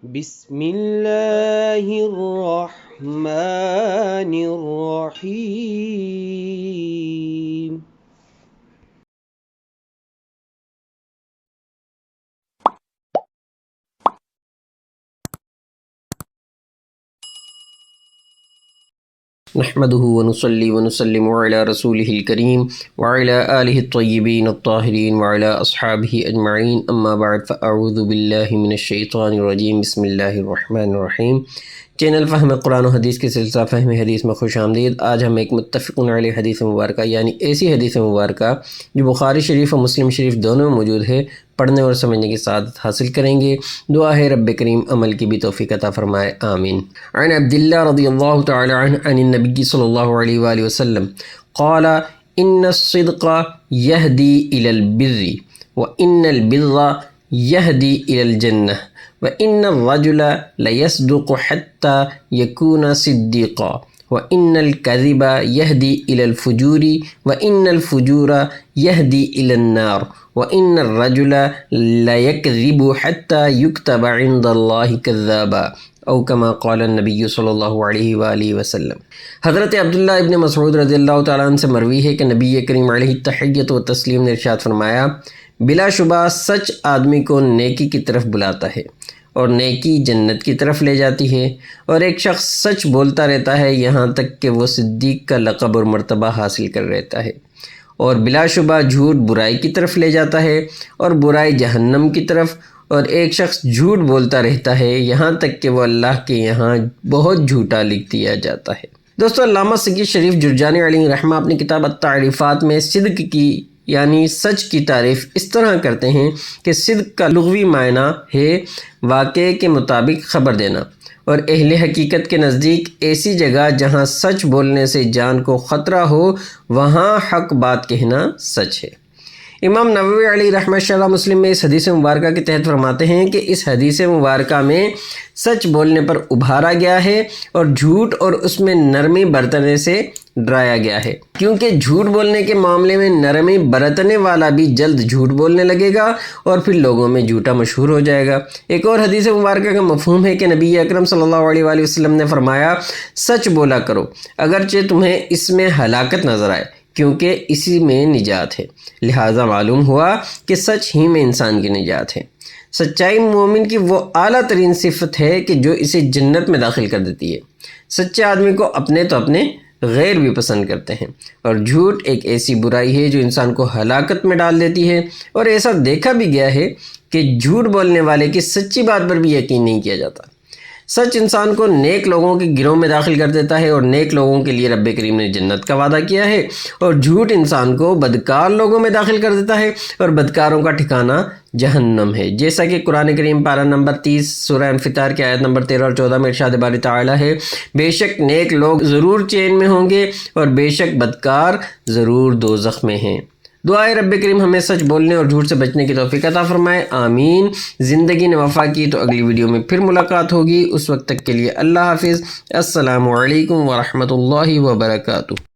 بسم اللہ الرحمن الرحیم۔ نحمده ونصلي ونسلم على رسوله الكريم وعلى آله الطيبين الطاهرين وعلى أصحابه أجمعين، أما بعد، فأعوذ بالله من الشيطان الرجيم، بسم الله الرحمن الرحیم۔ چینل فہم قرآن و حدیث کے سلسلہ فہم حدیث میں خوش آمدید۔ آج ہم ایک متفقن علیہ حدیث مبارکہ یعنی ایسی حدیث مبارکہ جو بخاری شریف اور مسلم شریف دونوں میں موجود ہے پڑھنے اور سمجھنے کی سعادت حاصل کریں گے۔ دعا ہے رب کریم عمل کی بھی توفیق عطا فرمائے، آمین۔ عن عبداللہ رضی اللہ تعالی عنہ عن النبی صلی اللہ علیہ وآلہ وسلم قال ان الصدق يهدي إلى البر وإن البر يهدي إلى الجنة وإن الرجل ليصدق حتى يكون صديقا وإن الكذب يهدي إلى الفجور وإن الفجور يهدي إلى النار وإن الرجل ليكذب حتى يكتب عند الله كذابا او كما قال النبی صلی اللہ علیہ وآلہ وسلم۔ حضرت عبداللہ ابن مسعود رضی اللہ تعالیٰ عنہ سے مروی ہے کہ نبی کریم علیہ التحیۃ و تسلیم نے ارشاد فرمایا، بلا شبہ سچ آدمی کو نیکی کی طرف بلاتا ہے اور نیکی جنت کی طرف لے جاتی ہے، اور ایک شخص سچ بولتا رہتا ہے یہاں تک کہ وہ صدیق کا لقب اور مرتبہ حاصل کر رہتا ہے، اور بلا شبہ جھوٹ برائی کی طرف لے جاتا ہے اور برائی جہنم کی طرف، اور ایک شخص جھوٹ بولتا رہتا ہے یہاں تک کہ وہ اللہ کے یہاں بہت جھوٹا لکھ دیا جاتا ہے۔ دوستو، علامہ سید شریف جرجانی علیہ رحمہ اپنی کتاب التعریفات میں صدق کی یعنی سچ کی تعریف اس طرح کرتے ہیں کہ صدق کا لغوی معنی ہے واقعے کے مطابق خبر دینا، اور اہل حقیقت کے نزدیک ایسی جگہ جہاں سچ بولنے سے جان کو خطرہ ہو وہاں حق بات کہنا سچ ہے۔ امام نووی علیہ رحمہ شرح مسلم میں اس حدیث مبارکہ کے تحت فرماتے ہیں کہ اس حدیث مبارکہ میں سچ بولنے پر ابھارا گیا ہے اور جھوٹ اور اس میں نرمی برتنے سے ڈرایا گیا ہے، کیونکہ جھوٹ بولنے کے معاملے میں نرمی برتنے والا بھی جلد جھوٹ بولنے لگے گا اور پھر لوگوں میں جھوٹا مشہور ہو جائے گا۔ ایک اور حدیث مبارکہ کا مفہوم ہے کہ نبی اکرم صلی اللہ علیہ وآلہ وسلم نے فرمایا، سچ بولا کرو اگرچہ تمہیں اس میں ہلاکت نظر آئے، کیونکہ اسی میں نجات ہے۔ لہٰذا معلوم ہوا کہ سچ ہی میں انسان کی نجات ہے۔ سچائی مومن کی وہ اعلیٰ ترین صفت ہے کہ جو اسے جنت میں داخل کر دیتی ہے۔ سچے آدمی کو اپنے تو اپنے غیر بھی پسند کرتے ہیں، اور جھوٹ ایک ایسی برائی ہے جو انسان کو ہلاکت میں ڈال دیتی ہے، اور ایسا دیکھا بھی گیا ہے کہ جھوٹ بولنے والے کی سچی بات پر بھی یقین نہیں کیا جاتا۔ سچ انسان کو نیک لوگوں کے گروہ میں داخل کر دیتا ہے، اور نیک لوگوں کے لیے رب کریم نے جنت کا وعدہ کیا ہے، اور جھوٹ انسان کو بدکار لوگوں میں داخل کر دیتا ہے اور بدکاروں کا ٹھکانہ جہنم ہے، جیسا کہ قرآن کریم پارہ نمبر 30 سورہ انفطار کی آیت نمبر 13 اور 14 میں ارشاد باری تعالی ہے، بے شک نیک لوگ ضرور چین میں ہوں گے اور بے شک بدکار ضرور دوزخ میں ہیں۔ دعائے رب کریم ہمیں سچ بولنے اور جھوٹ سے بچنے کی توفیق عطا فرمائے، آمین۔ زندگی نے وفا کی تو اگلی ویڈیو میں پھر ملاقات ہوگی، اس وقت تک کے لیے اللہ حافظ، السلام علیکم ورحمۃ اللہ وبرکاتہ۔